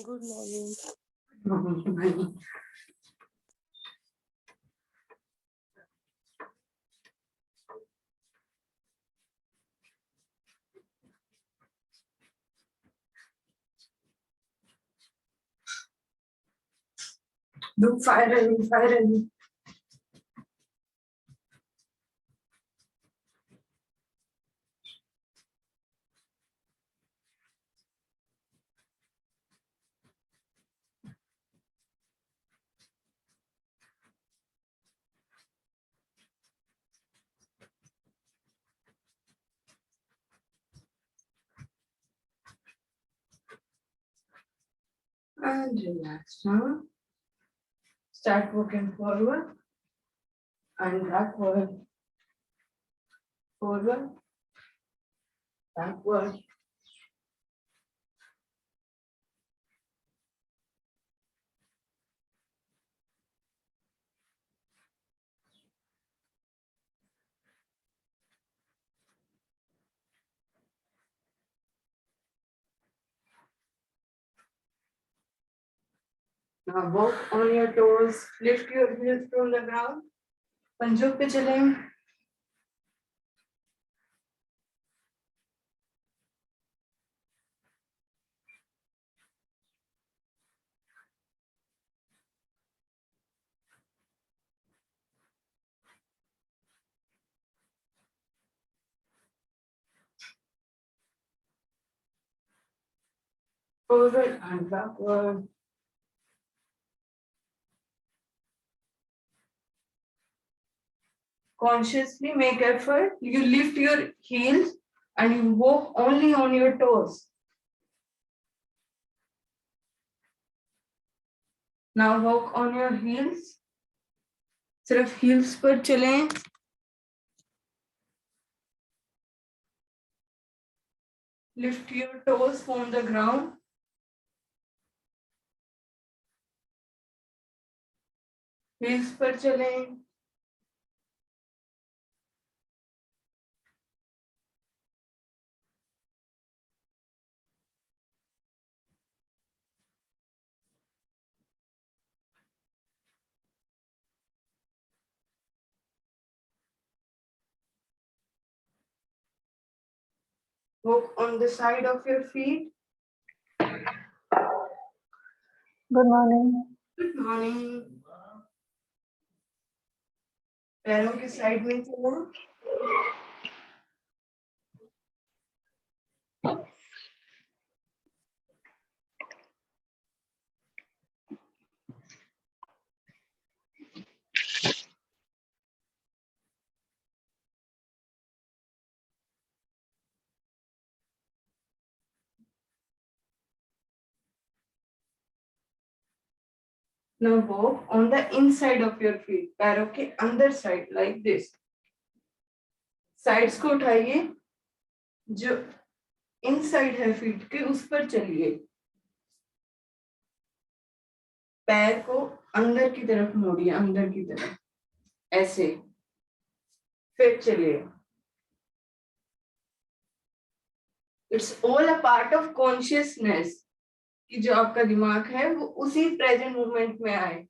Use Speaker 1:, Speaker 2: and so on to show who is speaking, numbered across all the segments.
Speaker 1: Good morning.
Speaker 2: Do firing. And relax now. Start walking forward and backward. Forward, backward. Now walk on your toes. Lift your heels from the ground. पंजों पे चलें. Forward and backward. Consciously make effort. You lift your heels and you walk only on your toes. Now walk on your heels. सिर्फ heels पर चलें. Lift your toes from the ground. Heels पर चलें. Walk on the side of your feet.
Speaker 1: Good morning.
Speaker 2: Good morning. पैरों के side में चलो. Now walk on the inside of your feet. पैरों के अंदर साइड like this. साइड्स को उठाइए. जो इनसाइड है फीट के उस पर चलिए. पैर को अंदर की तरफ मोड़िए. अंदर की तरफ ऐसे. फिर चलिए. It's all a part of consciousness. कि जो आपका दिमाग है वो उसी प्रेजेंट मोमेंट में आए.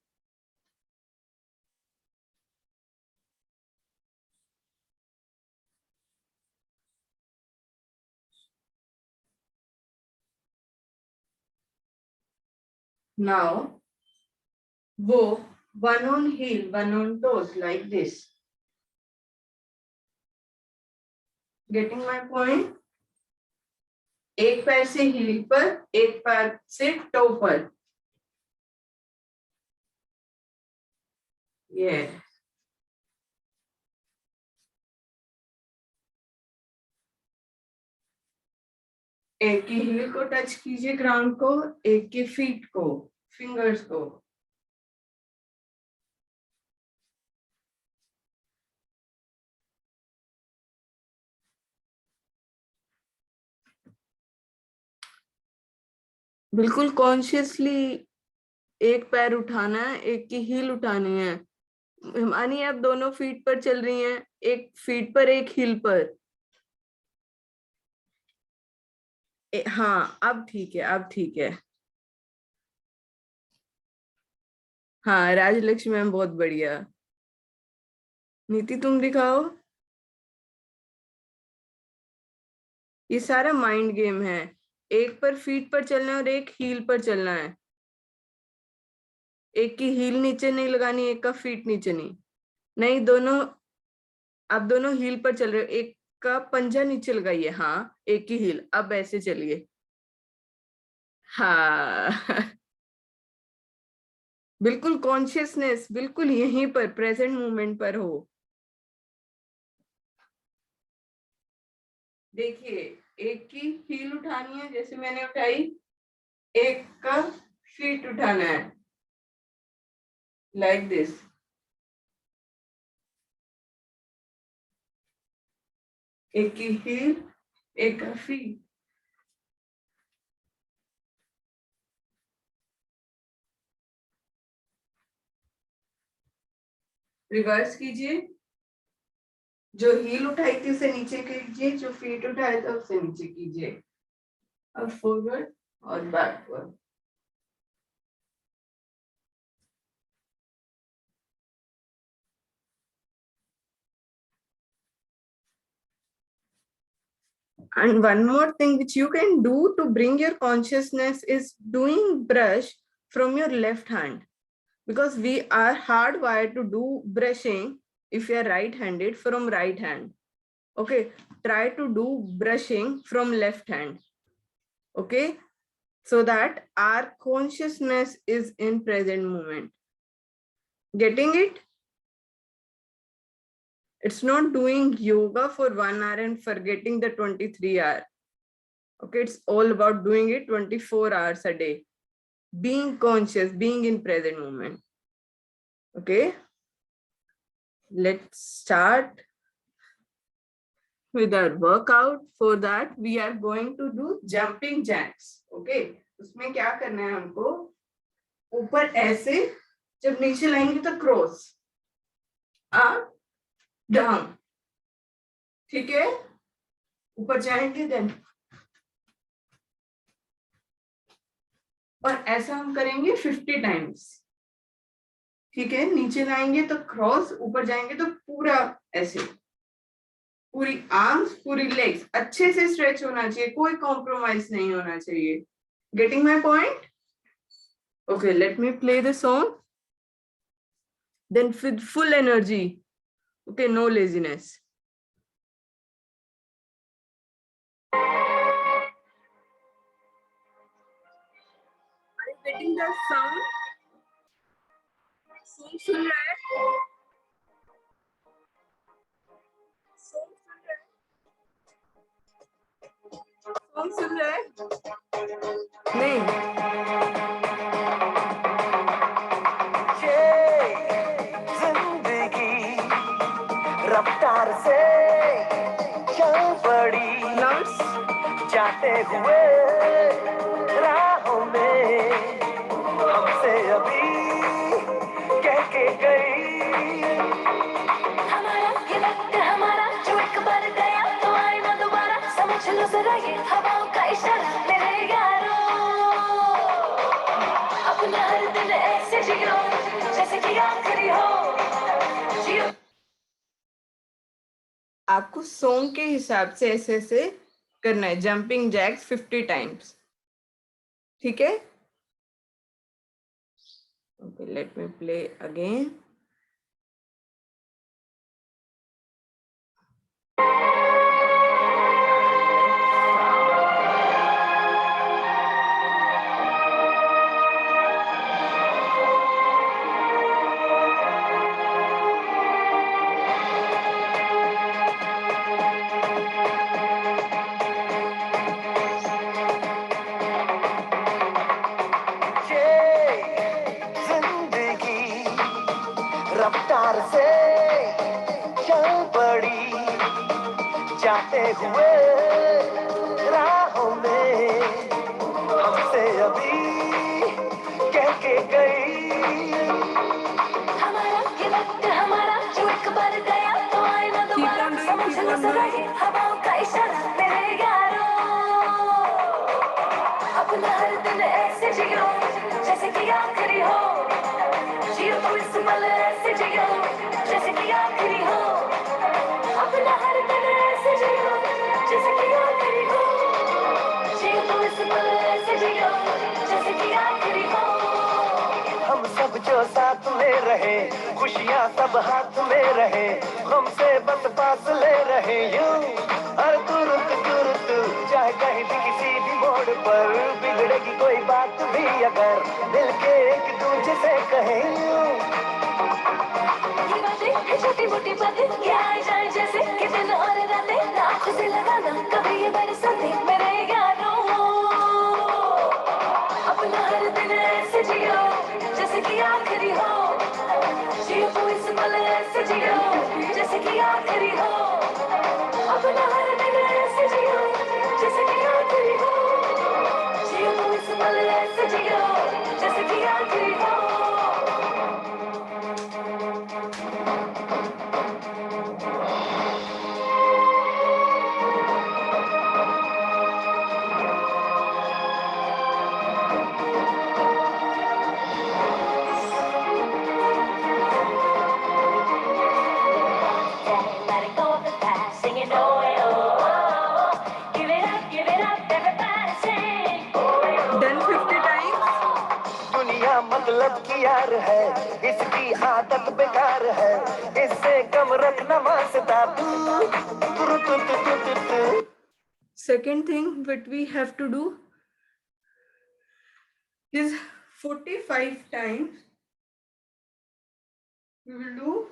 Speaker 2: Now walk one on heel, one on toes like this. Getting my point? एक पैर से हील पर, एक पैर से टो पर. Yes. एक की हील को टच कीजिए ग्राउंड को, एक की फीट को, फिंगर्स को. बिल्कुल कॉन्शियसली एक पैर उठाना है, एक की हील उठानी है. मानिए आप दोनों फीट पर चल रही हैं, एक फीट पर एक हील पर. हाँ अब ठीक है, अब ठीक है. हाँ राजलक्ष्मी मैम बहुत बढ़िया। नीति तुम दिखाओ। ये सारा माइंड गेम है। एक पर फीट पर चलना है और एक हील पर चलना है। एक की हील नीचे नहीं लगानी, एक का फीट नीचे नहीं। नहीं, दोनों, आप दोनों हील पर चल रहे हो। एक का पंजा नीचे लगाइए, हाँ, एक की हील। अब ऐसे चलिए। हाँ बिल्कुल कॉन्शियसनेस बिल्कुल यहीं पर प्रेजेंट मोमेंट पर हो। देखिए, एक की हील उठानी है जैसे मैंने उठाई, एक का फीट उठाना है लाइक दिस। एक की हील, एक का फीट। रिवर्स कीजिए। जो हील उठाई थी उसे नीचे कीजिए, जो फीट उठाया था उसे नीचे कीजिए। अब फॉरवर्ड और backward. And one more thing which you can do to bring your consciousness is doing brush from your left hand, because we are hardwired to do brushing if you are right-handed from right hand. Okay, try to do brushing from left hand. Okay, so that our consciousness is in present moment. Getting it? It's not doing yoga for 1 hour and forgetting the 23 hour. Okay, it's all about doing it 24 hours a day. Being conscious, being in present moment. Okay, let's start with our workout. For that we are going to do jumping jacks. Okay, उसमें क्या करना है हमको? ऊपर ऐसे, जब नीचे लाएंगे तो क्रॉस, अप डाउन, ठीक है? ऊपर जाएंगे देन, और ऐसा हम करेंगे 50 टाइम्स। ठीक है, नीचे लाएंगे तो क्रॉस, ऊपर जाएंगे तो पूरा ऐसे, पूरी आर्म्स पूरी लेग्स अच्छे से स्ट्रेच होना चाहिए, कोई कॉम्प्रोमाइज नहीं होना चाहिए। Getting my point? Okay, let me play the song, then with full energy. Okay, no laziness. Are you getting the sound? Song सुन रहा है? Song सुन रहा है? Song सुन रहा है? नहीं।
Speaker 3: जिंदगी रफ्तार से चल पड़ी,
Speaker 2: Louds?
Speaker 3: जाते हुए राहों में हमसे अभी कह के गई, हमारा ये वक्त हमारा जो एक बार गया तो आए ना दोबारा, समझ लो जरा ये हवाओं का इशारा मेरे यारों, अपना हर दिन ऐसे जियो जैसे कि आखिरी हो, जियो।
Speaker 2: आपको सॉन्ग के हिसाब से ऐसे ऐसे करना है, जंपिंग जैक्स 50 टाइम्स। ठीक है? Okay, let me play again.
Speaker 3: रफ्तार से चल पड़ी, जाते हुए राहों में हमसे अभी कह के गई, हमारा ये वक्त हमारा जो एक बार गया तो आए ना दोबारा, समझ लो जरा ये हवाओं का इशारा मेरे यारों, अपना हर दिन ऐसे जियो जैसे कि आखिरी हो, जियो तो इस पल ऐसे जियो जैसे कि आखिरी हो अपना हर दिन ऐसे जियो जैसे कि आखिरी हो जियो तो इस पल ऐसे जियो जैसे कि आखिरी हो
Speaker 4: हम सब जो साथ में रहे खुशियाँ सब हाथ में रहे हमसे बस फासले रहे यूं हर तुरंत चाहे कहीं भी किसी भी मोड़ पर बिगड़ेगी कोई बात भी अगर दिल के एक दूजे से कहें यूं
Speaker 3: ये बातें छोटी मोटी बातें क्या आ जाए जैसे कि दिन और रातें आँखों से लगाना कभी ये बरसाते मेरे यारों अपना हर दिन ऐसे जियो जैसे कि आखिरी हो जियो तो इस पल ऐसे जियो जैसे कि आखिरी हो अपना हर दिन ऐसे जियो जैसे कि आखिरी हो जियो तो इस पल ऐसे जियो जैसे कि आखिरी हो Let it go of the past, singing oh, oh, oh. Give it up, everybody sing.
Speaker 2: Done 50 times.
Speaker 4: दुनिया मतलब की यार है इसकी आदत बेकार है इससे कम रखना वास्ता
Speaker 2: Second thing what we have to do is 45 times. We will do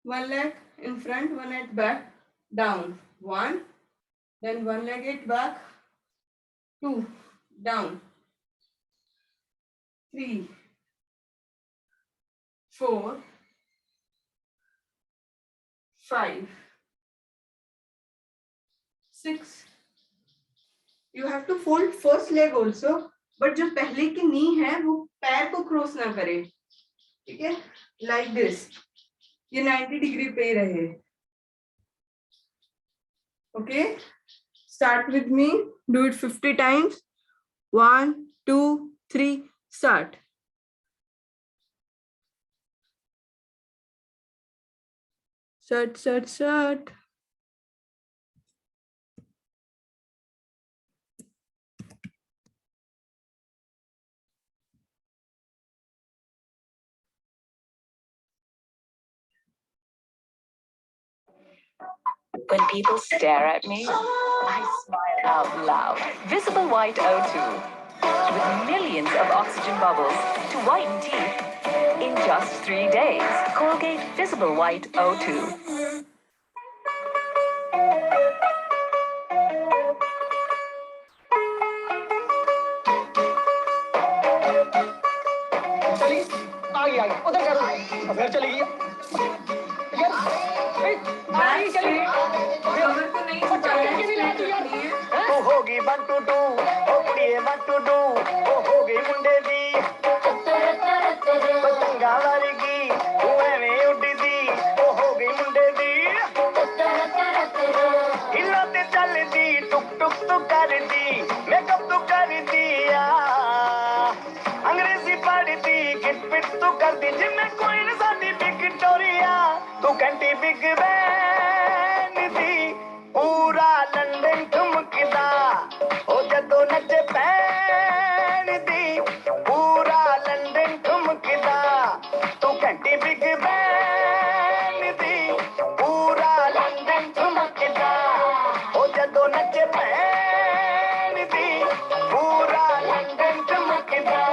Speaker 2: one leg in front, one at back, down, one, then one leg at back, two, down, 3, 4, 5, 6. You have to fold first leg also, but जो पहले की नी है वो पैर को cross ना करे, ठीक है? Like this. ये 90 डिग्री पे रहे. Okay? Start with me. Do it 50 times. 1, 2, 3. Start. Start.
Speaker 5: When people stare at me, I smile out loud. Visible White O2. With millions of oxygen bubbles to whiten teeth in just 3 days. Colgate Visible White O2.
Speaker 4: चली आई उधर करो फिर चली गई यार आई चली
Speaker 2: कमर को नहीं उठाना है.
Speaker 4: तू होगी 1 2 2 ओ कुड़िए 1 2 2 ओ होगी मुंडे दी पतंगा वाली तू एवें उड़दी ओ होगी मुंडे दी हिला ते चलदी टुक टुक तू करदी मेकअप तू करदी आ अंग्रेजी पढ़दी गिट पिट तू करदी जिम्मे कोई न साडी विक्टोरिया तू घंटी बिग बैन दी पूरा लंदन ठुमकदा ओ जदों नचे पैन दी पूरा लंदन ठुमकदा तू घंटी बिग बैन दी पूरा लंदन ठुमकदा ओ जदों नचे पैन दी पूरा लंदन ठुमकदा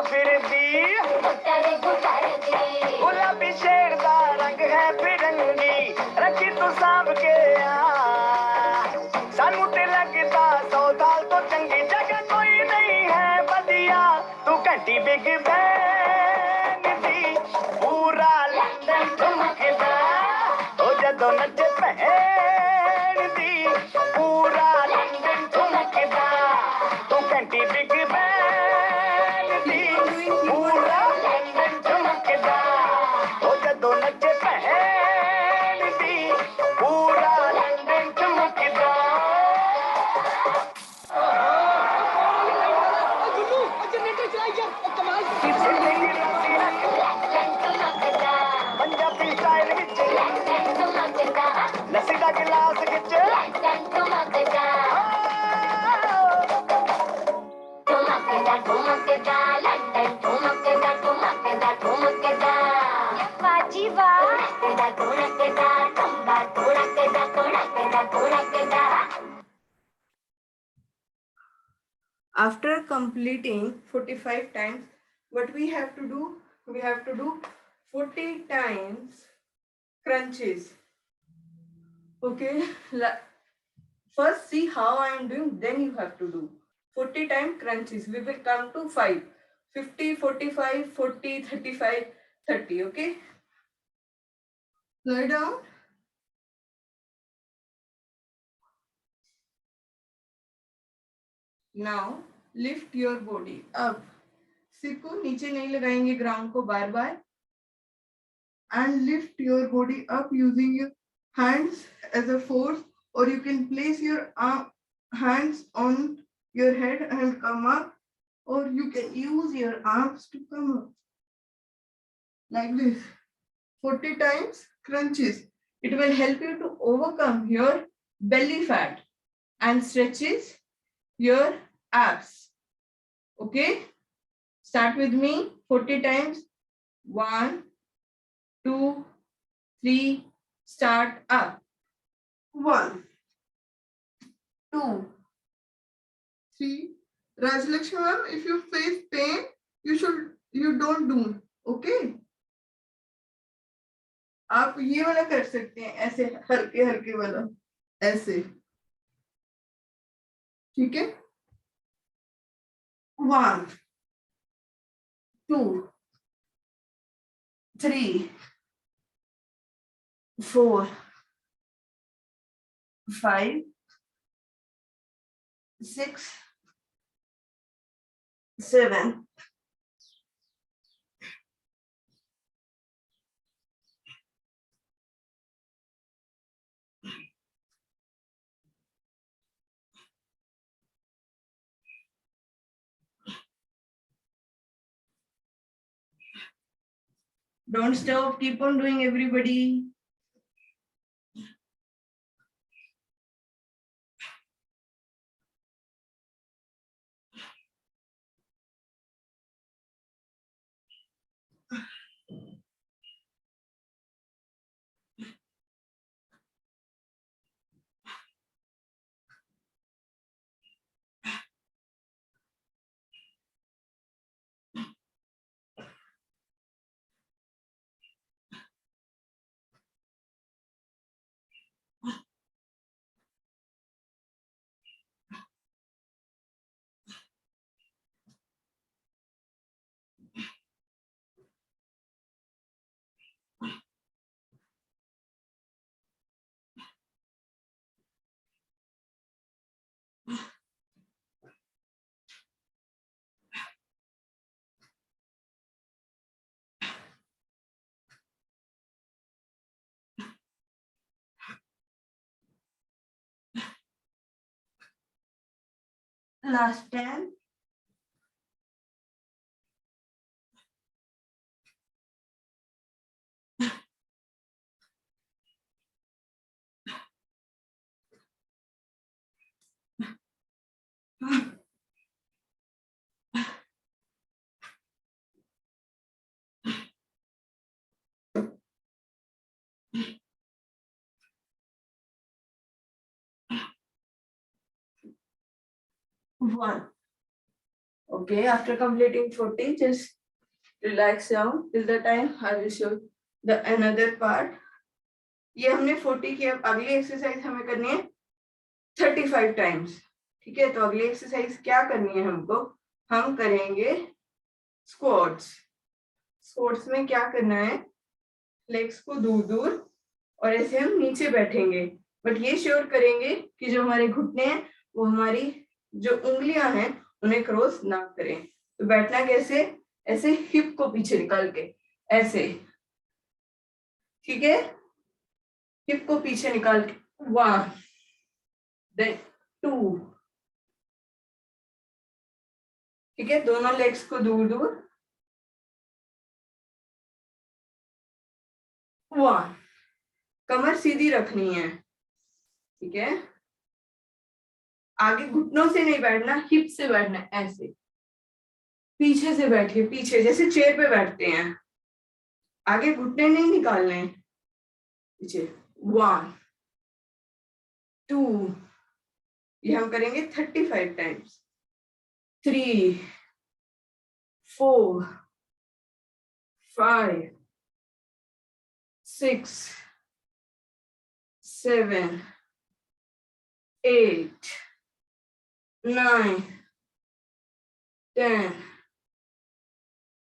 Speaker 4: फिरदी गुलाबी शेर दा रंग है फिरंगी रखी तू सांभ के सानू ते लगदा 100 साल तो चंगी जगह कोई नहीं है बदिया तू घंटी बिग बैन दी पूरा लंदन ठुमकदा ओ जदों नचे भैन दी पूरा लंदन ठुमकदा तू घंटी बिग बैन दी पूरा लंदन ठुमकदा ओ जदों नचे भैन दी पूरा लंदन ठुमकदा पंजाबी स्टाइल विच लस्सी दा गिलास खिच
Speaker 2: After completing 45 times, what we have to do? We have to do 40 times crunches. Okay, first see how I am doing, then you have to do 40 times crunches. We will come to 5, 50, 45, 40, 35, 30. Okay, lie down. Now lift your body up. सिर को नीचे नहीं लगाएंगे ground को बार बार. And lift your body up using your hands as a force, or you can place your hands on your head and come up, or you can use your arms to come up like this. 40 times crunches. It will help you to overcome your belly fat and stretches your abs. Okay, start with me. 40 times. 1, 2, 3, start up. 1, 2, 3. Rajalakshmi ma'am, if you face pain, you don't do. Okay. आप ये वाला कर सकते हैं, ऐसे हल्के हल्के वाला, ऐसे. ठीक है. 1, 2, 3, 4, 5, 6, 7, 8. Don't stop, keep on doing, everybody. Last 10. One. Okay, after completing 40, just relax down till the time I will show the another part. ये हमने 40 की, अब अगली एक्सरसाइज हमें करनी है 35 टाइम्स. ठीक है, तो अगली एक्सरसाइज क्या करनी है हमको, हम करेंगे स्क्वाट्स. स्क्वाट्स में क्या करना है, लेग्स को दूर दूर और ऐसे हम नीचे बैठेंगे, बट ये श्योर करेंगे कि जो हमारे घुटने हैं वो हमारी जो उंगलियां हैं उन्हें क्रॉस ना करें. तो बैठना कैसे, ऐसे हिप को पीछे निकाल के ऐसे. ठीक है, हिप को पीछे निकाल के 1 then 2. ठीक है, दोनों लेग्स को दूर दूर 1. कमर सीधी रखनी है. ठीक है, आगे घुटनों से नहीं बैठना, हिप से बैठना है ऐसे. पीछे से बैठिए, पीछे जैसे चेयर पे बैठते हैं. आगे घुटने नहीं निकालने, पीछे. 1 2, ये हम करेंगे 35 टाइम्स. 3 4 5 6 7 8 9 10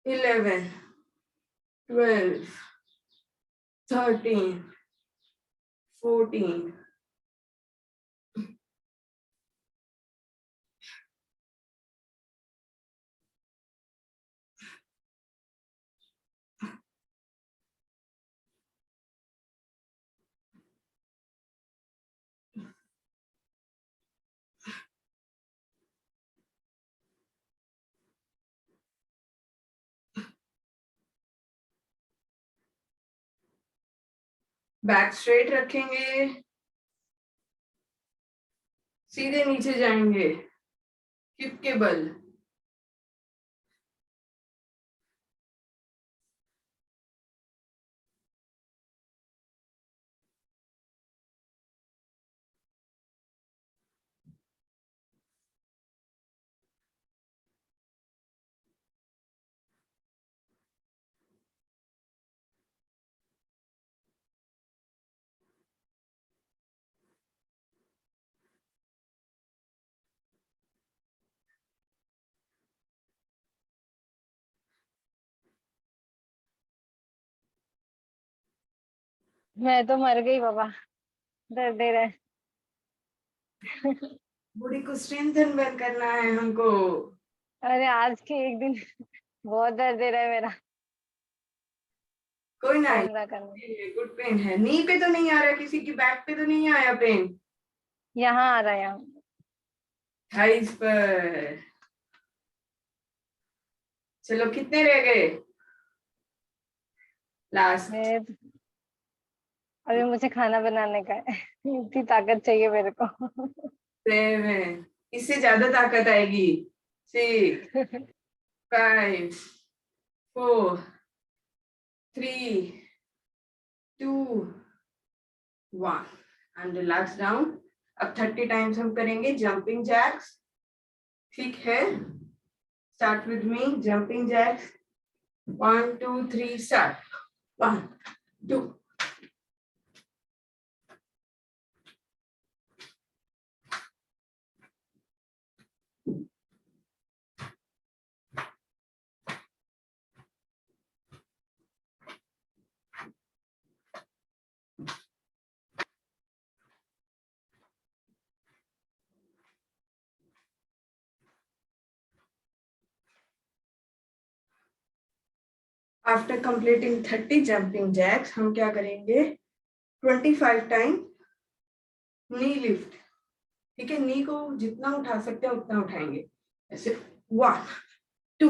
Speaker 2: 11 12 13 14 बैक स्ट्रेट रखेंगे, सीधे नीचे जाएंगे हिप के बल.
Speaker 1: मैं तो मर गई बाबा, दर्द दे रहा है.
Speaker 2: बॉडी को स्ट्रेंथन करना है हमको.
Speaker 1: अरे आज के एक दिन बहुत दर्द दे रहा है मेरा.
Speaker 2: कोई ना,
Speaker 1: पूरा करना.
Speaker 2: गुड पेन है. नी पे तो नहीं आ रहा, किसी की बैक पे तो नहीं आया पेन.
Speaker 1: यहाँ आ रहा है, यहाँ.
Speaker 2: थाइस पर. चलो, कितने रह गए लास्ट?
Speaker 1: अभी मुझे खाना बनाने का है. इतनी ताकत चाहिए मेरे को.
Speaker 2: 7, इससे ज्यादा ताकत आएगी. 6 5 4 3 2 1 एंड रिलैक्स डाउन. अब 30 टाइम्स हम करेंगे जंपिंग जैक्स. ठीक है, start with me. Jumping jacks 1 2 3 start. 1 2 after completing 30 jumping jacks हम क्या करेंगे, 25 टाइम नी लिफ्ट. ठीक है, नी को जितना उठा सकते हैं उतना उठाएंगे ऐसे. 1 2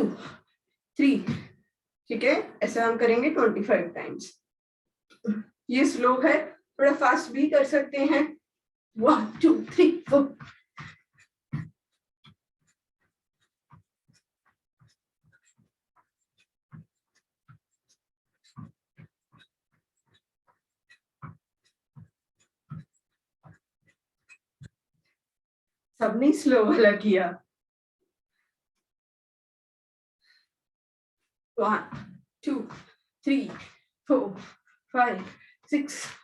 Speaker 2: 3. ठीक है, ऐसे हम करेंगे 25 टाइम्स. ये स्लो है, थोड़ा फास्ट भी कर सकते हैं. 1 2 3 4. सबने स्लो वाला किया. 1 2 3 4 5 6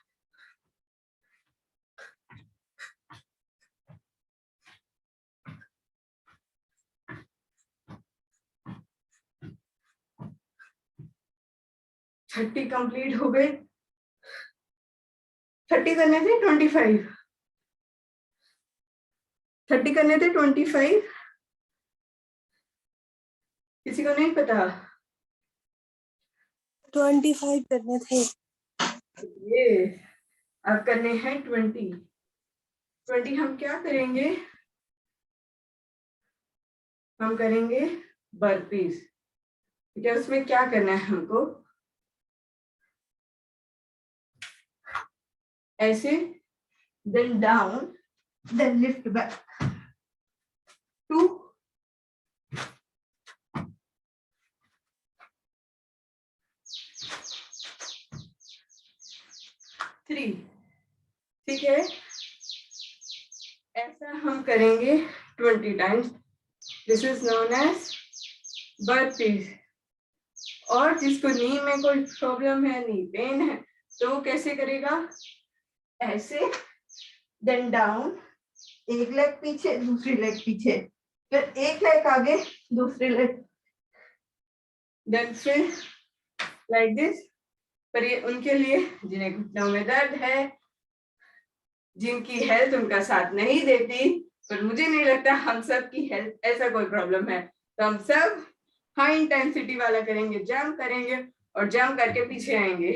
Speaker 2: 30 कंप्लीट हो गए 30 करने थे 25 30 करने थे 25 किसी को नहीं पता
Speaker 6: 25 करने थे।
Speaker 2: ये अब करने हैं 20 हम क्या करेंगे हम करेंगे बर्पीज ठीक है उसमें क्या करना है हमको ऐसे then down then lift back 2 3 ठीक है ऐसा हम करेंगे 20 times this is known as burpees और जिसको नी में कोई प्रॉब्लम है नी पेन है तो वो कैसे करेगा ऐसे देन डाउन एक लेग पीछे दूसरी लेग पीछे फिर एक लेग आगे दूसरी लेग देन फिर लाइक दिस पर ये उनके लिए जिन्हें घुटनों में दर्द है जिनकी हेल्थ उनका साथ नहीं देती पर मुझे नहीं लगता हम सब की हेल्थ ऐसा कोई प्रॉब्लम है तो हम सब हाई इंटेंसिटी वाला करेंगे जंप करेंगे और जंप करके पीछे आएंगे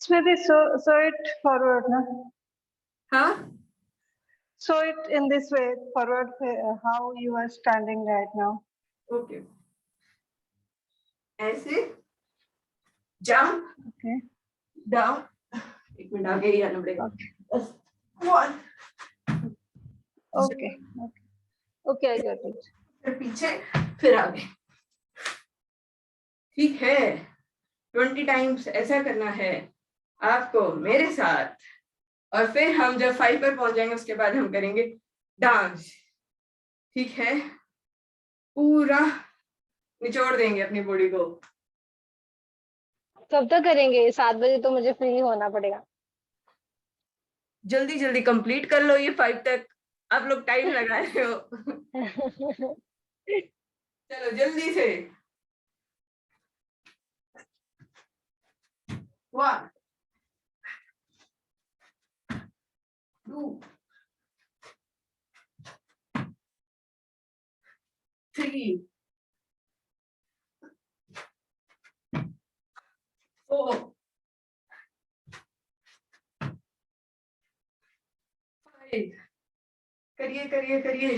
Speaker 1: Smriti, so it forward, na?
Speaker 2: हाँ
Speaker 1: So it in this way, forward, how you are standing right now.
Speaker 2: Okay ऐसे जंप
Speaker 1: Okay.
Speaker 2: डाउन एक मिनट आगे ही आना पड़ेगा बस 1
Speaker 1: Okay. Okay. Okay, I got it.
Speaker 2: फिर पीछे फिर आगे ठीक है 20 टाइम्स ऐसा करना है आपको मेरे साथ और फिर हम जब 5 पर पहुंच जाएंगे उसके बाद हम करेंगे डांस ठीक है पूरा निचोड़ देंगे अपनी बॉडी को
Speaker 1: कब तक करेंगे 7 बजे तो मुझे फ्री होना पड़ेगा
Speaker 2: जल्दी जल्दी कंप्लीट कर लो ये 5 तक आप लोग टाइम लगा रहे हो चलो जल्दी से 1 2 3 4 5 करिए करिए करिए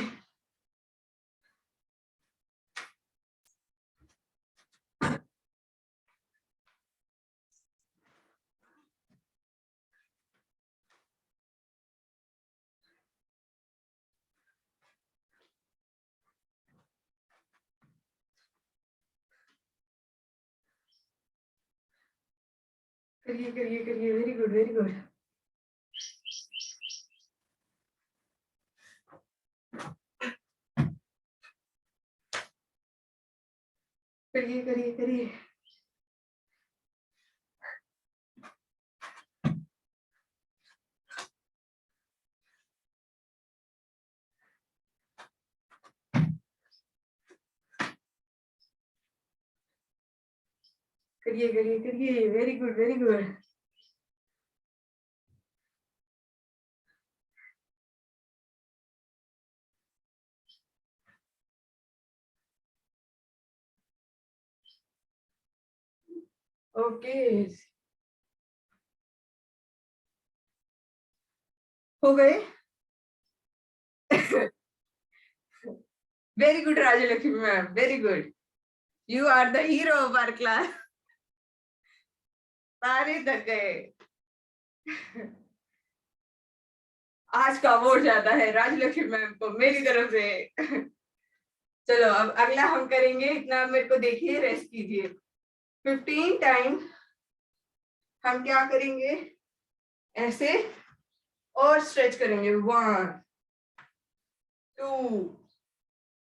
Speaker 2: करिए करिए करिए वेरी गुड वेरी गुड करिए करिए करिए करिए करिए करिए very good very good okay हो गए very good Rajalakshmi ma'am very good you are the hero of our class सारे थक गए आज का अवार्ड जाता है राजलक्ष्मी मैम को मेरी तरफ से चलो अब अगला हम करेंगे इतना मेरे को देखिए रेस्ट कीजिए 15 टाइम हम क्या करेंगे ऐसे और स्ट्रेच करेंगे 1 2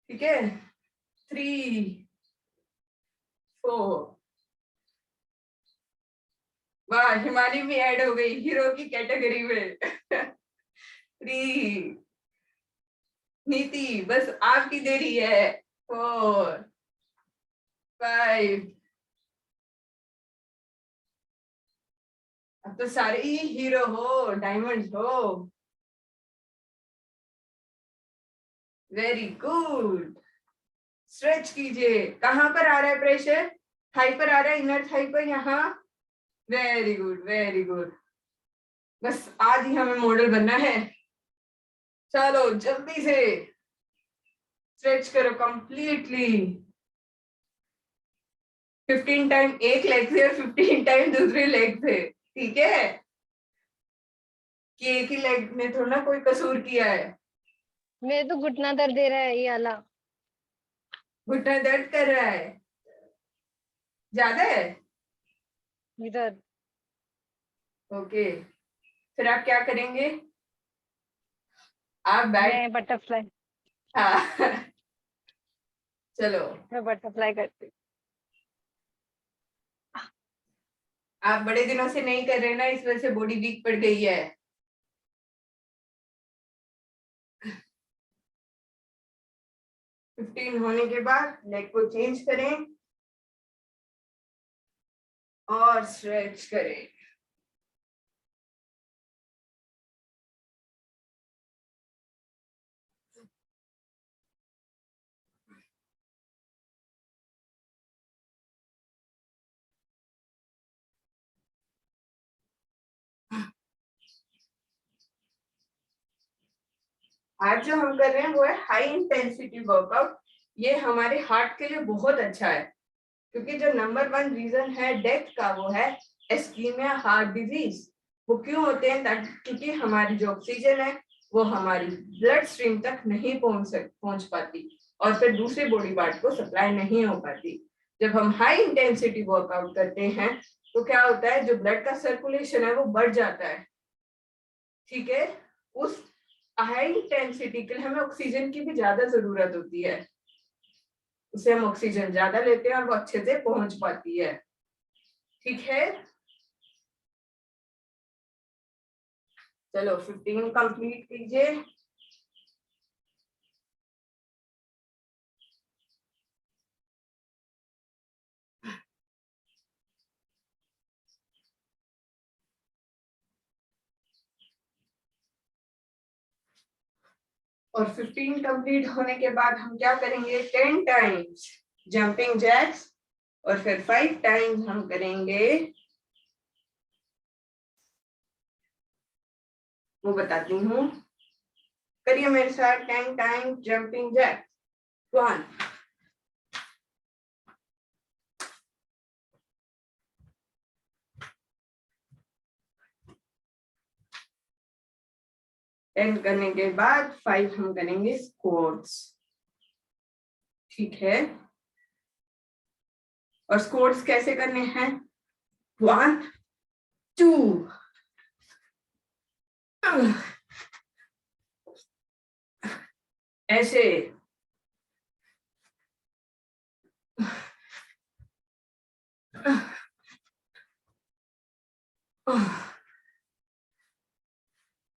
Speaker 2: ठीक है 3 4। वाह, हिमाली भी ऐड हो गई हीरो की कैटेगरी में। 3। नीति, बस आपकी देरी है। 4, 5। अब तो सारे ही हीरो हो, डायमंड हो। Very good. स्ट्रेच कीजिए। कहाँ पर आ रहा है प्रेशर? थाई पर आ रहा है, इनर थाई पर, यहाँ। Very good, very good. बस आज ही हमें मॉडल बनना है। चलो जल्दी से स्ट्रेच करो कंप्लीटली। 15 टाइम एक लेग से और 15 टाइम दूसरी लेग से, ठीक है? कि एक ही लेग में थोड़ा ना कोई कसूर किया है।
Speaker 7: मेरे तो घुटना दर्द दे रहा है ये वाला।
Speaker 2: घुटना दर्द कर रहा है? ज्यादा है?
Speaker 7: इधर।
Speaker 2: ओके, फिर आप क्या करेंगे? आप बैठ।
Speaker 7: मैं बटरफ्लाई।
Speaker 2: हाँ। चलो,
Speaker 7: मैं बटरफ्लाई करती हूँ।
Speaker 2: आप बड़े दिनों से नहीं कर रहे ना, इस वजह से बॉडी वीक पड़ गई है। फिफ्टीन होने के बाद लेग को चेंज करें और स्ट्रेच करें। आज जो हम कर रहे हैं वो है हाई इंटेंसिटी वर्कआउट। ये हमारे हार्ट के लिए बहुत अच्छा है, क्योंकि जो नंबर 1 रीजन है डेथ का वो है इस्कीमिया हार्ट डिजीज। वो क्यों होते हैं? क्योंकि हमारी जो ऑक्सीजन है वो हमारी ब्लड स्ट्रीम तक नहीं पहुंच पाती और फिर दूसरे बॉडी पार्ट को सप्लाई नहीं हो पाती। जब हम हाई इंटेंसिटी वर्कआउट करते हैं तो क्या होता है, जो ब्लड का सर्कुलेशन है वो बढ़ जाता है, ठीक है? उस हाई इंटेंसिटी के लिए हमें ऑक्सीजन की भी ज्यादा जरूरत होती है। उसे हम ऑक्सीजन ज्यादा लेते हैं और वो अच्छे से पहुंच पाती है, ठीक है? चलो 15 कंप्लीट कीजिए। और 15 कंप्लीट होने के बाद हम क्या करेंगे? 10 टाइम्स जंपिंग जैक्स और फिर 5 टाइम्स हम करेंगे, वो बताती हूँ। करिए मेरे साथ 10 टाइम्स जंपिंग जैक्स। 1, 10 करने के बाद 5 हम करेंगे स्क्वाट्स, ठीक है? और स्क्वाट्स कैसे करने हैं? 1, 2, ऐसे।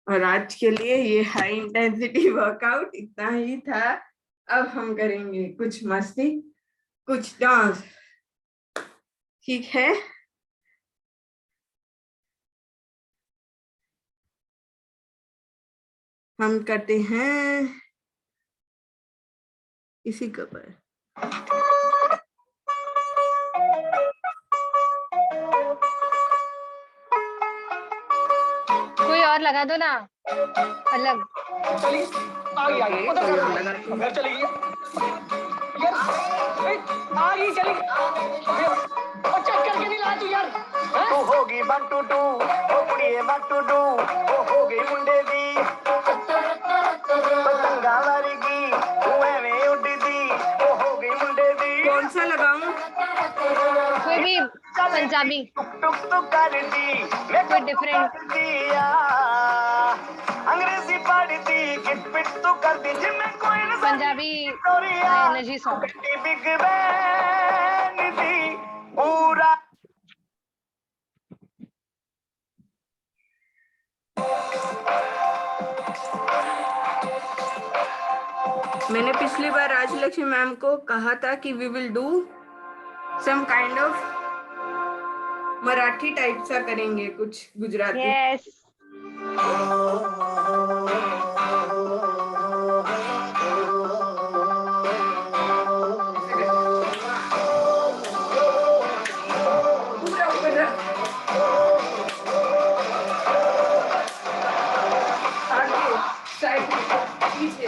Speaker 2: और आज के लिए ये हाई इंटेंसिटी वर्कआउट इतना ही था। अब हम करेंगे कुछ मस्ती, कुछ डांस, ठीक है? हम करते हैं इसी के ऊपर।
Speaker 7: कोई और लगा दो ना अलग।
Speaker 4: चली आ गई, आ गई उधर कर, घर चली गई यार। आ गई चली, और चेक करके नहीं ला तू यार। तू होगी 1 2 2 ओ कुड़िए 1 2 2 ओ हो गई मुंडे दी पतंगा वारगी तू एवें उड़दी ओ हो गई मुंडे दी।
Speaker 2: कौन सा लगाऊं?
Speaker 7: कोई भी पंजाबी,
Speaker 4: टुक टुक कर दी मैं
Speaker 7: कोई डिफरेंट।
Speaker 4: दिया अंग्रेजी पढ़ती किट पिट तू कर दी जिम्मे कोई
Speaker 7: पंजाबी एनर्जी सॉन्ग।
Speaker 4: बिग बैन दी पूरा
Speaker 2: मैंने पिछली बार राजलक्ष्मी मैम को कहा था कि we will do some kind of Marathi type सा करेंगे, कुछ गुजराती।
Speaker 7: यस
Speaker 2: आगे साइड पीछे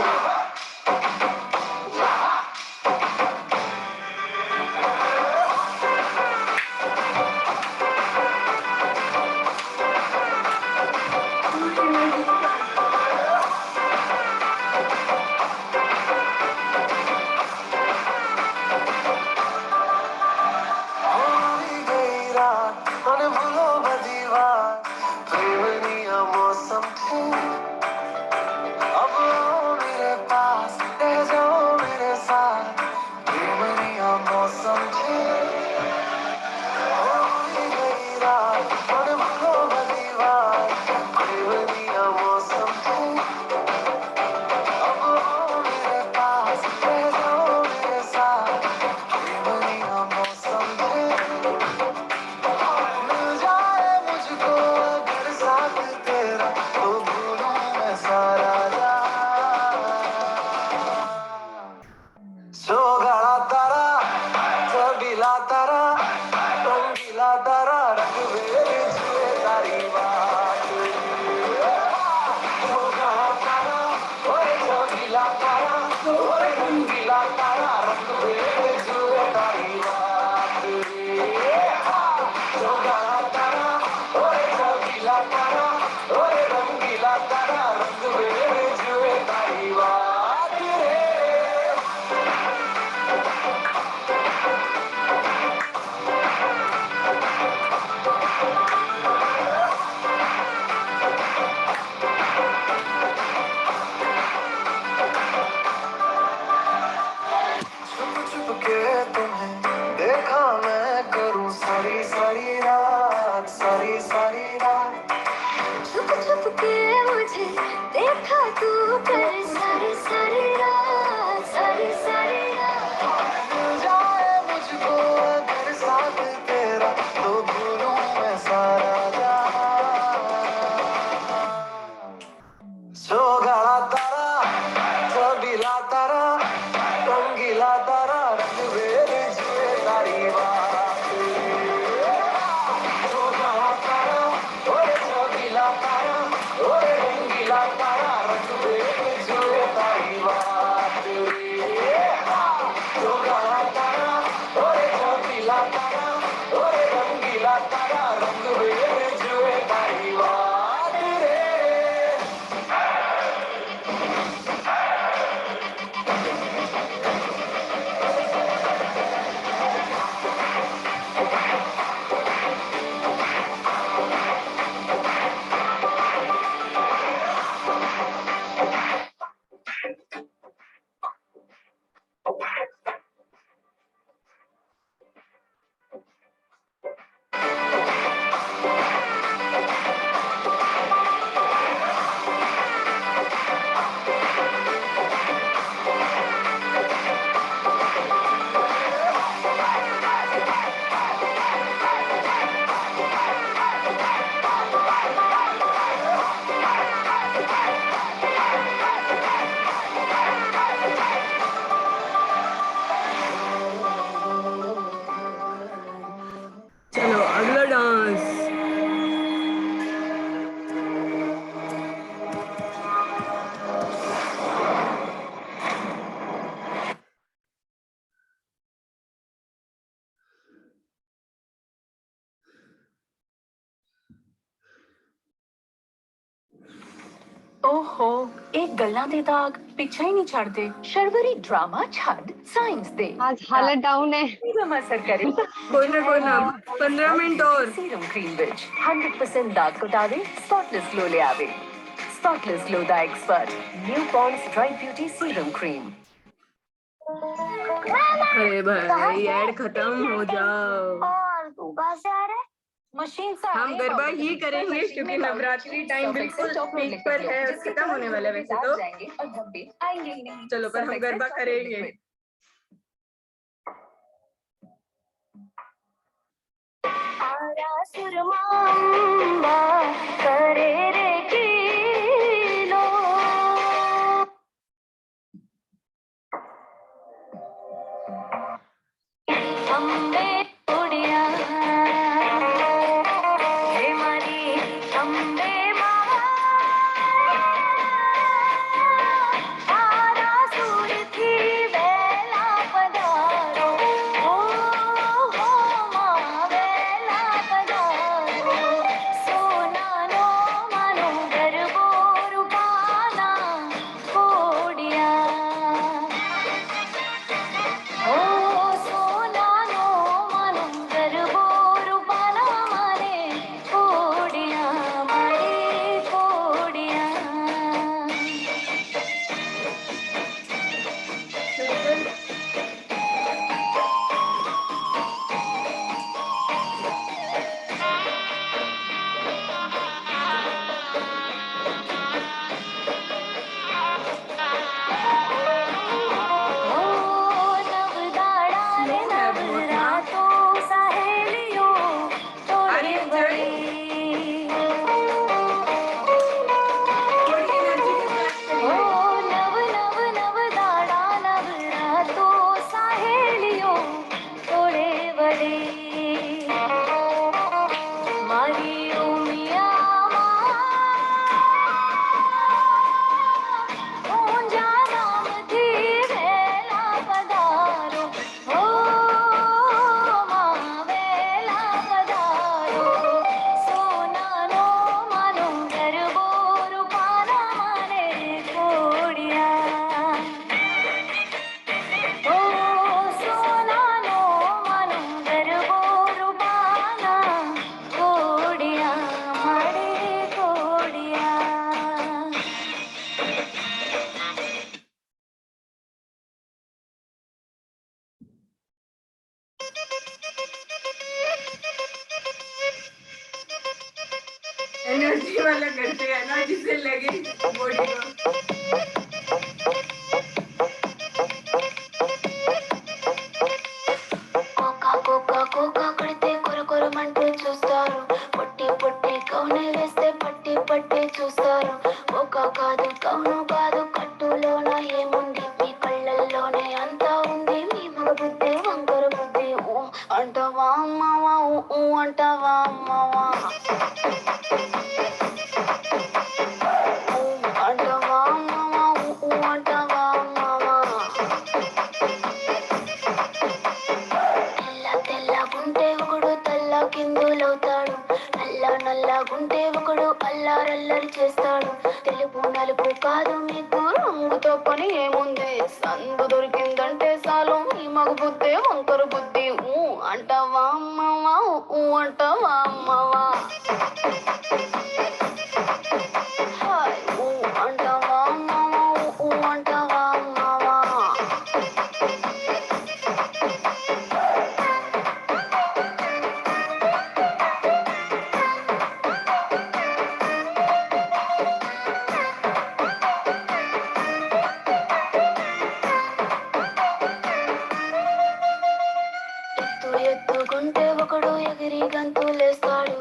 Speaker 4: मौसम अब आओ मेरे पास रह जाओ मेरे साथ प्रेमनिया मौसम गई रात मन भूलो दीवार प्रेमनिया मौसम अब आओ मेरे पास रह जाओ मेरे साथ प्रेमनिया मौसम मिल जाए मुझको अगर साथ तेरा तो भूलूं मैं सारा सोगळा तारा चबिला तारा रंगीला तारा रंगवेल जुए तारी बात सोगळा तारा ओए चबिला तारा ओए रंगीला तारा रंगवेल जुए तारी बात सोगळा तारा ओए चबिला तारा ओए रंगीला तारा रंगवेल जुए तारी बात रे छुप छुप के तुम्हें देखा मैं करूं सारी सारी रात सारी सारी रात
Speaker 3: छुप छुप के मुझे देखा तू कर सारी सारी रात
Speaker 4: मिल जाए मुझको अगर साथ तेरा तो भूलूं मैं सारा सोगळा तारा चबिला तारा रंगीला तारा रंगवेल जुए तारी बात सोगळा तारा ओए चबिला तारा ओए रंगीला तारा रंगवेल जुए तारी बात सोगळा तारा ओए चबिला तारा ओए रंगीला तारा रंगवेल जुए तारी बात रे
Speaker 2: चलो अगला डांस।
Speaker 5: ओहो एक गल्ला दे दाग पीछा ही नहीं छाड़ते शर्वरी ड्रामा छड़ साइंस दे
Speaker 7: आज हालत डाउन है
Speaker 5: सीरम असर करे
Speaker 2: कोई ना 15 मिनट और।
Speaker 5: सीरम क्रीम विच 100% दाग घटावे स्पॉटलेस ग्लो ले आवे स्पॉटलेस ग्लो दा expert new Pond's bright beauty serum cream
Speaker 2: अरे भाई ऐड खत्म हो जाओ।
Speaker 3: और तू कहाँ से आ रहा है? मशीन से
Speaker 2: हम गरबा ही करेंगे क्योंकि नवरात्रि टाइम बिल्कुल पीक पर है और खत्म होने वाला है वैसे तो।
Speaker 5: और धब्बे आएंगे ही नहीं।
Speaker 2: चलो पर हम गरबा करेंगे।
Speaker 3: आरा सुरमांबा करे रे कीलो अंबे उड़िया हे मारी अंबे मावा आरा सुर थी वेला पधारो हो माँ वेला पधारो सोना नो मानो गरबो रूपाना कोडिया ओ सोना नो मानो गरबो रूपाना मारे कोडिया मारे कोडिया ओ नवदाड़ा रे नवरातो सहेलियो तोड़े बड़ी ओ नव नव नवदाड़ा नवरातो सहेलियो तोड़े बड़ी मारी उमिया ऊंजा नाम थी वेला पधारो ओ माँ वेला पधारो सोना नो मानो गरबो रूपाना मारे कोडिया ओ सोना नो मानो गरबो रूपाना कोडिया मारे कोडिया
Speaker 2: एनर्जी वाला करते हैं ना जिससे लगे बॉडी को।
Speaker 3: కోకా కోకా కోకా కొడితే కొర కొరమంటూ చూస్తారు పొట్టి పొట్టి కౌనే వేస్తే పట్టి పట్టి చూస్తారు కోకా కాదు కౌను కాదు కట్టులోన ఏముంది మీ కళ్ళల్లోనే అంతా ఉంది మీ మగ బుద్ధి వంకర బుద్ధి ఊ అంటావా అమ్మవా ఊ అంటావా అమ్మవా ఊ అంటావా అమ్మవా ఊ అంటావా అమ్మవా తెల్ల తెల్లగుంటే ఒకడు తల్ల కిందులవుతాడు నల్ల నల్లగుంటే ఒకడు అల్లారల్లరి చేస్తాడు తెలుపు నలుపు కాదు మీకు రంగుతో పని ఏముంది సందు దొరికిందంటే చాలు మీ మగ బుద్ధి వంకర బుద్ధి ఊ అంటావా అమ్మవా ఊ అంటావా అమ్మవా హాయ్ ఊ అంటావా అమ్మవా ఊ అంటావా అమ్మవా ఎత్తుకుంటే ఒకడు ఎగిరి గంతులేస్తాడు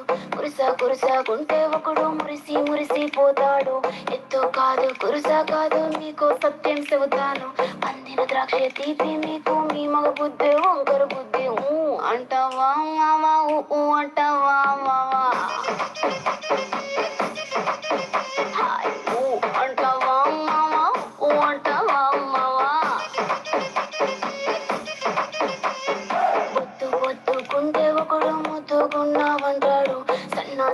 Speaker 3: కురుసాకుంటే ఒకడు మురిసి మురిసి పోతాడు ఎత్తు కాదు కురుసా కాదు మీకు సత్యం చెబుతాను అందిన ద్రాక్ష తీపి మీకు మీ మగ బుద్ధి వంకర బుద్ధి ఊ అంటావా మావా ఊ అంటావా మావా హాయ్ ఊ అంటావా మావా ఊ అంటావా మావా బొత్తుకుంటే ఒకడు ముద్దుకున్నావంటాడు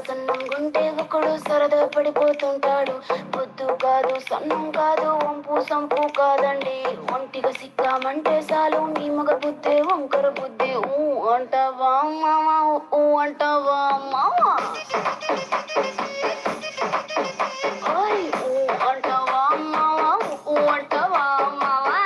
Speaker 3: సన్నం గుంటే ఒకడు సరదా పడిపోతుంటాడు పొద్దు కాదు సన్నం కాదు వంపు సంపు కాదండి ఒంటిగా సిక్కామంటే చాలు మీ మగ బుద్ధి వంకర బుద్ధి ఊ అంటావా మావా ఊ అంటావా మావా ఓయ్ ఊ అంటావా మావా ఊ అంటావా మావా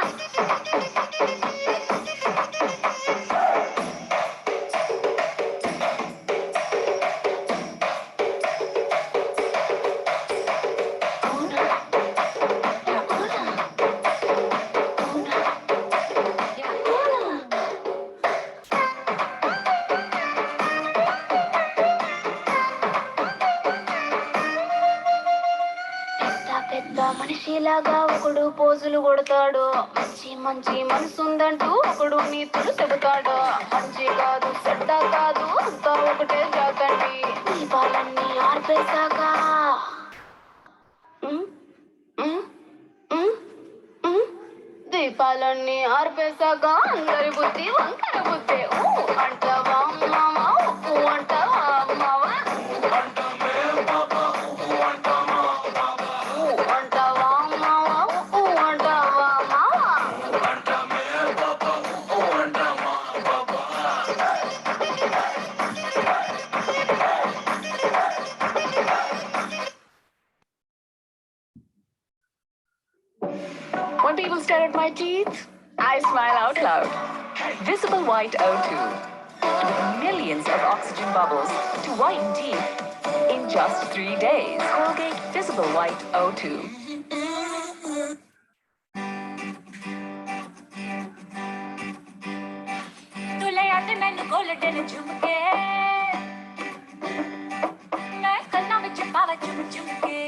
Speaker 3: మంచిలాగా ఒకడు పోజులు కొడతాడు మంచి మంచి మనసుందంటూ ఒకడు నీతులు చెబుతాడు మంచి కాదు చెడ్డ కాదు అంతా ఒకటే జాతండి దీపాలన్నీ ఆర్పేశాక దీపాలన్నీ ఆర్పేశాక అందరి బుద్ధి వంకర బుద్ధి అంటావా మావా అంటావా మావా
Speaker 5: When people stare at my teeth, I smile out loud. Visible White O2. With millions of oxygen bubbles to whiten teeth in just 3 days. Colgate Visible White O2.
Speaker 3: तुले याद मैनू गोल्डन झुमके मैं कन्ना विच पावा चुम चुमके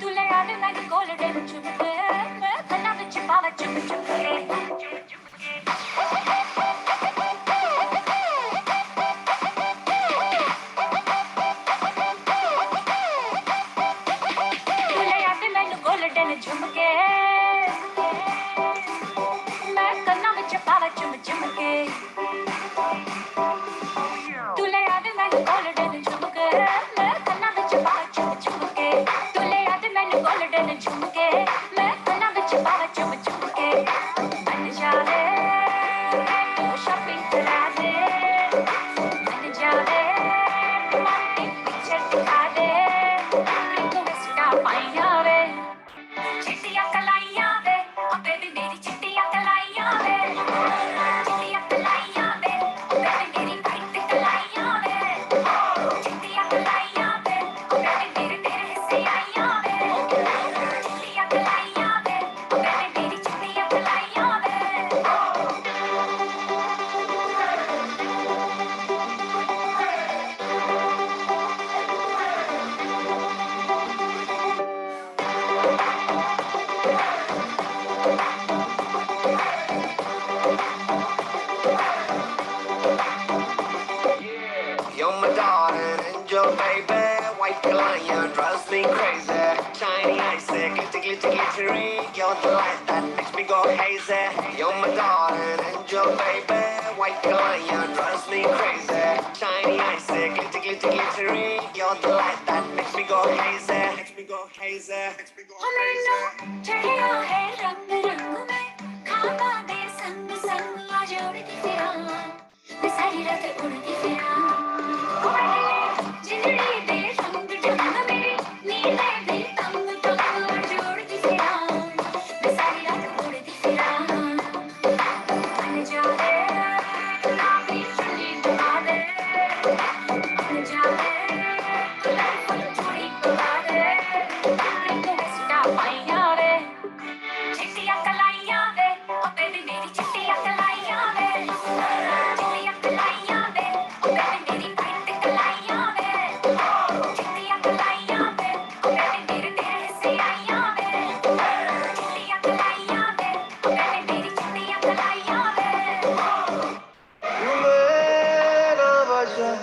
Speaker 3: तुले याद मैनू गोल्डन झुमके मैं कन्ना विच पावा चुम चुमके तुले याद मैनू गोल्डन झुमके मैं कन्ना विच पावा चुम चुमके तुले याद मैनू गोल्डन झुमके मैं कन्ना विच पावा चुम चुमके तुले याद मैनू गोल्डन झुमके मैं कन्ना विच पावा चुम चुमके मन जावे मैनू शॉपिंग करा दे मन जावे माटी पीछे दिखा दे रिक्वेस्ट पाइया वे चिट्टियां कलाइयां वे अबे भी मेरी चिट्टियां कलाइयां वे चिट्टियां कलाइयां वे अबे भी मेरी वाइट कलाइयां वे चिट्टियां कलाइयां वे अबे भी मेरे तेरे हिस्से आइयां वे चिट्टियां कलाइयां वे अबे भी मेरी चिट्टियां कलाइयां वे
Speaker 4: You're my darling angel, baby. White lion drives me crazy. Shiny icy, glitty, glitty, glittery. You're the light that makes me go hazy. You're my darling angel, baby. White lion drives me crazy. Shiny icy, glitty, glitty, glittery. You're the light that makes me go hazy. Makes me go hazy. Makes me go hazy.
Speaker 3: चढ़िया है रंग रंग में खाना दे संग संग आज उड़ती फिरा मैं सारी रात उड़ती फिरा जिंदड़ी दे रंग ढंग मेरी नींदें भी तंग तंग आज उड़ती फिरा मैं सारी रात उड़ती फिरा मन जावे गुलाबी चुन्नी बना दे मन जावे कलरफुल चूड़ी बना दे रिक्वेस्ट पाइया वे चिट्टियां कलाइयां वे अबे भी मेरी चिट्टियां कलाइयां वे चिट्टियां कलाइयां वे अबे भी मेरी वाइट कलाइयां वे चिट्टियां कलाइयां वे अबे भी मेरे तेरे हिस्से आइयां वे चिट्टियां कलाइयां वे अबे भी मेरी चिट्टियां कलाइयां वे
Speaker 4: मेरा वजह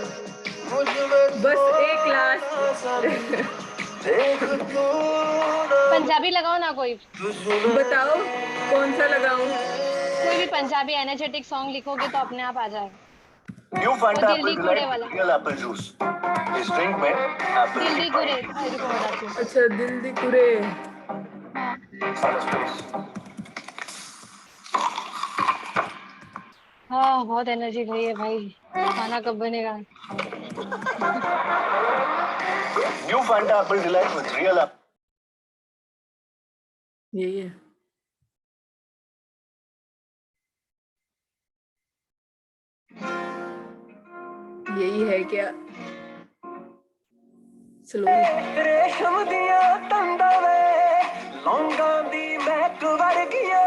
Speaker 4: मुझ में
Speaker 2: बस एक लास्ट
Speaker 4: देख तू
Speaker 7: पंजाबी लगाओ ना कोई
Speaker 2: बताओ कौन सा लगाऊं?
Speaker 7: कोई भी पंजाबी एनर्जेटिक सॉन्ग लिखोगे तो अपने आप आ जाएगा
Speaker 4: न्यू फंटा
Speaker 7: दिल्ली
Speaker 4: एप्पल
Speaker 7: कूड़े
Speaker 4: डिलाइट
Speaker 7: वाला।
Speaker 4: रियल एप्पल जूस इस ड्रिंक में एप्पल
Speaker 7: दिल्ली गुरे रुको बताती हूँ
Speaker 2: अच्छा दिल दी कुरे।
Speaker 7: हाँ बहुत एनर्जी गई है भाई खाना कब बनेगा
Speaker 4: new Fanta Apple delight with real Apple
Speaker 2: यही है। यही है क्या? स्लोली
Speaker 4: रेशम दिया तंदा वे लौंगा दी महक वर्गिया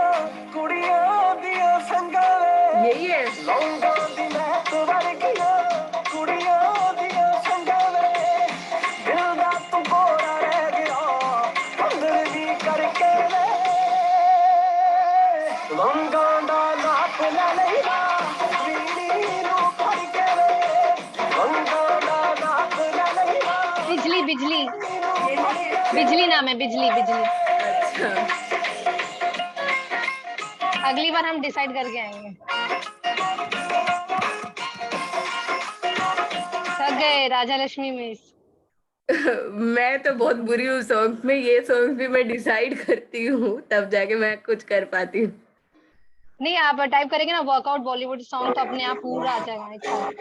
Speaker 4: कुड़ियां दिया संगा वे
Speaker 2: यही है।
Speaker 4: लौंगा दी महक वर्गिया कुड़ियां दिया संगा वे दिल दा तू कोरा रह गया ਵੰਗਾਂ ਦਾ ਨਾਪ ਲੈ ਲਈਦਾ ਵੀੜੀ ਨੂੰ ਫੜ ਕੇ ਵੇ ਵੰਗਾਂ ਦਾ ਨਾਪ ਲੈ ਲਈਦਾ
Speaker 7: बिजली बिजली बिजली नाम है, बिजली बिजली।
Speaker 2: अच्छा,
Speaker 7: अगली बार हम डिसाइड करके आएंगे। थक गए राजा लक्ष्मी मिस।
Speaker 2: मैं तो बहुत बुरी हूँ सॉन्ग्स में, ये सॉन्ग्स भी मैं डिसाइड करती हूँ तब जाके मैं कुछ कर पाती हूँ।
Speaker 7: नहीं, आप टाइप करेंगे ना वर्कआउट बॉलीवुड सॉन्ग तो अपने आप पूरा आ जाएगा एक साथ।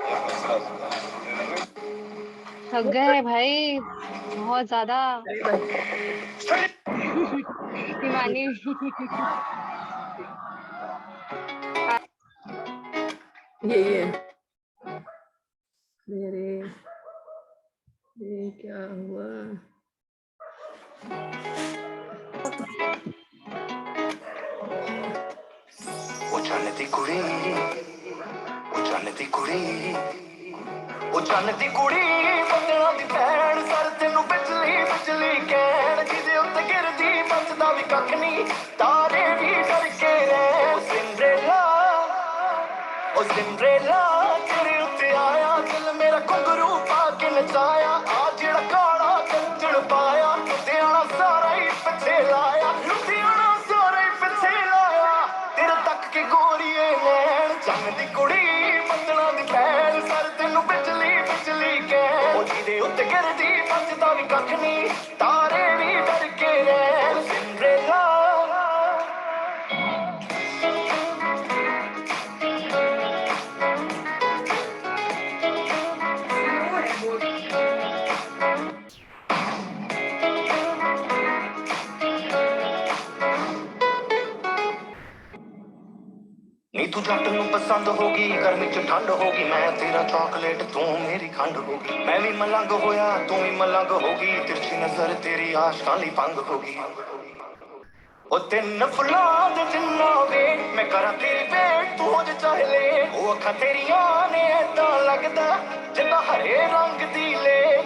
Speaker 7: थक गए भाई बहुत ज्यादा। हिमानी
Speaker 2: यही है मेरे, ये क्या हुआ?
Speaker 4: ਉਹ ਚੰਨ ਦੀ ਕੁੜੀ ਉਹ ਚੰਨ ਦੀ ਕੁੜੀ ਉਹ ਚੰਨ ਦੀ ਕੁੜੀ ਬੱਦਲਾਂ ਦੀ ਭੈਣ ਸਰ ਤੈਨੂੰ ਬਿਜਲੀ ਬਿਜਲੀ ਕਹਿਣ ਜਿਹਦੇ ਉੱਤੇ ਗਿਰਦੀ ਬਚਦਾ ਵੀ ਕੱਖ ਨਹੀਂ ਤਾਰੇ ਵੀ ਡਰ ਕੇ ਰਹਿ ਉਹ ਸਿੰਡਰੇਲਾ ਤੇਰੇ ਉੱਤੇ ਆਇਆ ਦਿਲ ਮੇਰਾ ਘੁੰਗਰੂ ਪਾ ਕੇ ਨਚਾਇਆ ਆ ਜਿਹੜਾ ਕਾਲਾ ਕੱਜਣ ਪਾਇਆ ਲੁਧਿਆਣਾ ਸਾਰਾ ਹੀ ਪਿੱਛੇ ਲਾਇਆ ਲੁਧਿਆਣਾ ਸਾਰਾ ਹੀ ਪਿੱਛੇ ਲਾਇਆ ਤੇਰੇ ਤੱਕ ਕੇ ਗੋਰੀਏ ਲੈਣ ਚੰਨ ਦੀ ਕੁੜੀ ਬੱਦਲਾਂ ਦੀ ਭੈਣ ਸਰ ਤੈਨੂੰ ਬਿਜਲੀ ਬਿਜਲੀ ਕਹਿ ਉਹ ਜਿਹਦੇ ਉੱਤੇ ਗਿਰਦੀ ਬਚਦਾ ਵੀ ਕੱਖ ਨਹੀਂ ਤਾਰੇ ਵੀ ਡਰ ਕੇ ਰਹਿਣ ਸਿੰਡਰੇਲਾ ਨੀ ਤੂੰ ਜੱਟ ਨੂੰ ਪਸੰਦ ਹੋ ਗਈ ਗਰਮੀ ਚ ਠੰਡ ਹੋ ਗਈ ਮੈਂ ਤੇਰਾ ਚਾਕਲੇਟ ਤੂੰ ਮੇਰੀ ਖੰਡ ਹੋ ਗਈ ਮੈਂ ਵੀ ਮਲੰਗ ਹੋਇਆ ਤੂੰ ਵੀ ਮਲੰਗ ਹੋ ਗਈ ਤਿਰਛੀ ਨਜ਼ਰ ਤੇਰੀ ਆਸ਼ਕਾਂ ਲਈ ਭੰਗ ਹੋ ਗਈ ਉਹ ਤਿੰਨ ਫੁੱਲਾਂ ਦੇ ਜਿੰਨਾ ਵੇ ਮੈਂ ਕਰਾਂ ਤੇਰੀ ਵੇਟ ਤੂੰ ਹੋ ਜਾ ਚਾਹੇ ਲੈ ਉਹ ਅੱਖਾਂ ਤੇਰੀਆਂ ਨੇ ਏਦਾਂ ਲੱਗਦਾ ਜਿੱਦਾਂ ਹਰੇ ਰੰਗ ਦੀ ਲੈ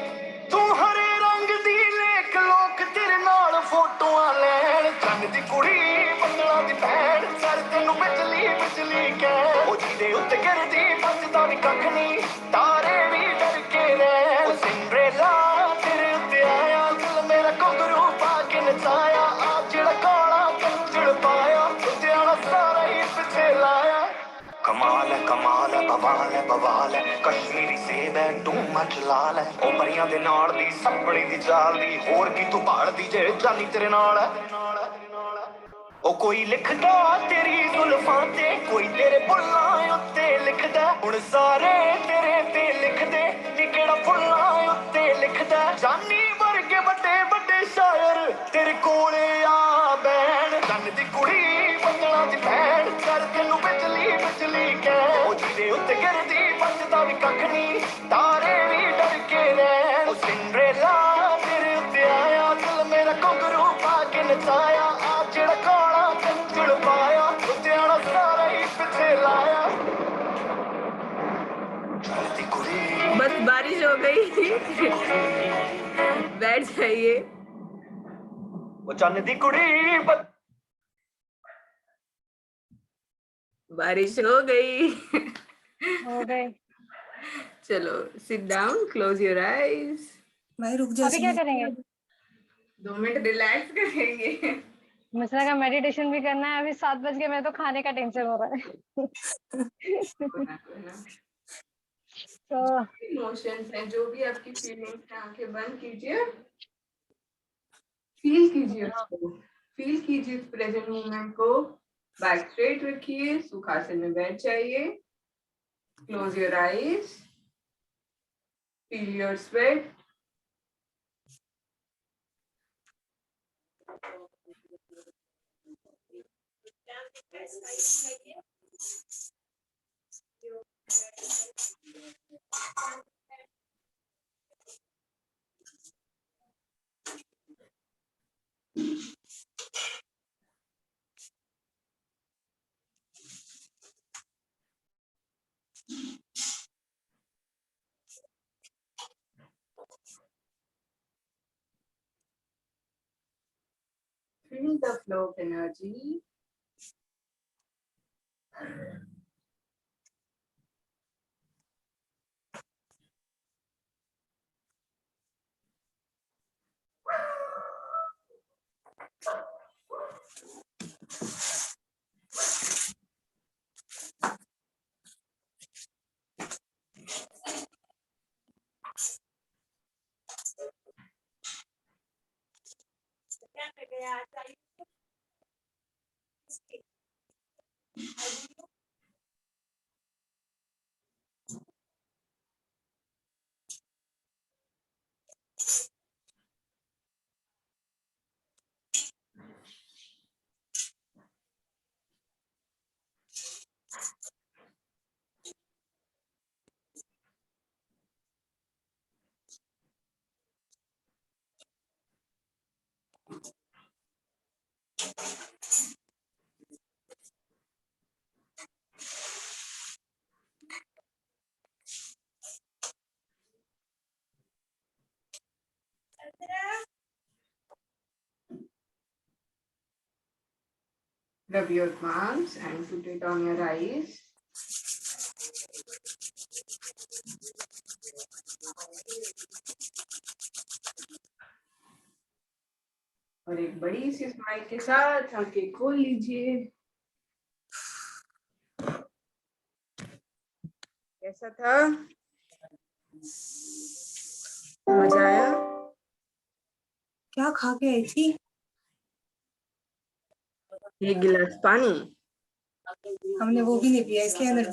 Speaker 4: ਤੂੰ ਹਰੇ ਰੰਗ ਦੀ ਲੇਖ ਲੋਕ ਤੇਰੇ ਨਾਲ ਫੋਟੋਆਂ ਲੈਣ ਚੰਨ ਦੀ ਕੁੜੀ ਬੱਦਲਾਂ ਦੀ ਭੈਣ ਸਰ ਤੈਨੂੰ ਬਿਜਲੀ ਬਿਜਲੀ ਕਹਿ ਉਹ ਜਿਹਦੇ ਉੱਤੇ ਗਿਰਦੀ ਬਚਦਾ ਵੀ ਕੱਖ ਨਹੀਂ ਤਾਰੇ ਵੀ ਡਰ ਕੇ ਰਹਿ ਉਹ ਸਿੰਡਰੇਲਾ ਤੇਰੇ ਉੱਤੇ ਆਇਆ ਦਿਲ ਮੇਰਾ ਘੁੰਗਰੂ ਪਾ ਕੇ ਨਚਾਇਆ ਆ ਜਿਹੜਾ ਕਾਲਾ ਕੱਜੜ ਪਾਇਆ ਲੁਧਿਆਣਾ ਸਾਰਾ ਹੀ ਪਿੱਛੇ ਲਾਇਆ ਕਮਾਲ ਹੈ ਬਵਾਲ ਹੈ ਕਸ਼ਮੀਰੀ ਸੇਬ ਹੈ ਤੂੰ ਮਚ ਲਾਲ ਹੈ ਉਹ ਪਰੀਆਂ ਦੇ ਨਾਲ ਦੀ ਸੱਪਣੀ ਦੀ ਚਾਲ ਦੀ ਹੋਰ ਕੀ ਤੂੰ ਭਾਲਦੀ ਜੇ ਜਾਨੀ ਤੇਰੇ ਨਾਲ ਹੈ ਉਹ ਕੋਈ ਲਿਖਦਾ ਤੇਰੀ ਜ਼ੁਲਫਾਂ ਤੇ ਕੋਈ ਤੇਰੇ ਬੁੱਲਾਂ ਉੱਤੇ ਲਿਖਦਾ ਹੁਣ ਸਾਰੇ ਤੇਰੇ ਤੇ ਲਿਖਦੇ ਨੀ ਕਿਹੜਾ ਫੁੱਲਾਂ ਉੱਤੇ ਲਿਖਦਾ ਜਾਨੀ ਵਰਗੇ ਵੱਡੇ ਵੱਡੇ ਸ਼ਾਇਰ ਤੇਰੇ ਕੋਲੇ ਆ ਬੈਣ ਚੰਨ ਦੀ ਕੁੜੀ ਬੱਦਲਾਂ ਦੀ ਭੈਣ ਕਰ ਤੈਨੂੰ ਬਿਜਲੀ ਬਿਜਲੀ ਕਹਿ ਉਹ ਜਿਹਦੇ ਉੱਤੇ ਗਿਰਦੀ ਬਚਦਾ ਵੀ ਕੱਖ ਨਹੀਂ ਤਾਰੇ ਵੀ ਡਰ ਕੇ ਰਹਿਣ ਉਹ ਸਿੰਡਰੇਲਾ ਤੇਰੇ ਉੱਤੇ ਆਇਆ ਦਿਲ ਮੇਰਾ ਘੁੰਗਰੂ ਪਾ ਕੇ ਨਚਾਇਆ ਆ ਜਿਹੜਾ ਕਾਲਾ ਕੱਜੜ ਪਾਇਆ ਲੁਧਿਆਣਾ ਸਾਰਾ ਹੀ ਪਿੱਛੇ ਲਾਇਆ ਚੰਨ ਦੀ ਕੁੜੀ
Speaker 2: बस बारिश हो गई। बैठ जाइए।
Speaker 4: ਉਹ ਚੰਨ ਦੀ ਕੁੜੀ
Speaker 2: बारिश हो गई।
Speaker 7: हो गए।
Speaker 2: चलो sit down, close your eyes.
Speaker 6: भाई रुक जा,
Speaker 7: अभी क्या करेंगे?
Speaker 2: 2 मिनट रिलैक्स करेंगे।
Speaker 7: मिश्रा का मेडिटेशन भी करना है। अभी 7 बज गए, मैं तो खाने का टेंशन हो रहा है। तो
Speaker 2: इमोशंस हैं, जो भी आपकी फीलिंग्स हैं, आंखें बंद कीजिए, फील कीजिए उसको, फील कीजिए इस प्रेजेंट मोमेंट को। बैक स्ट्रेट रखिए, सुखासन में बैठ जाइए, close your eyes, feel your sweat. Feel the flow of energy Rub your palms and put it on your eyes. और एक बड़ी सी स्माइल के साथ आंखें खोल लीजिए। कैसा था? मजा आया?
Speaker 6: क्या खा के आई थी?
Speaker 2: एक गिलास पानी।
Speaker 6: हमने वो भी नहीं पिया, इसलिए एनर्जी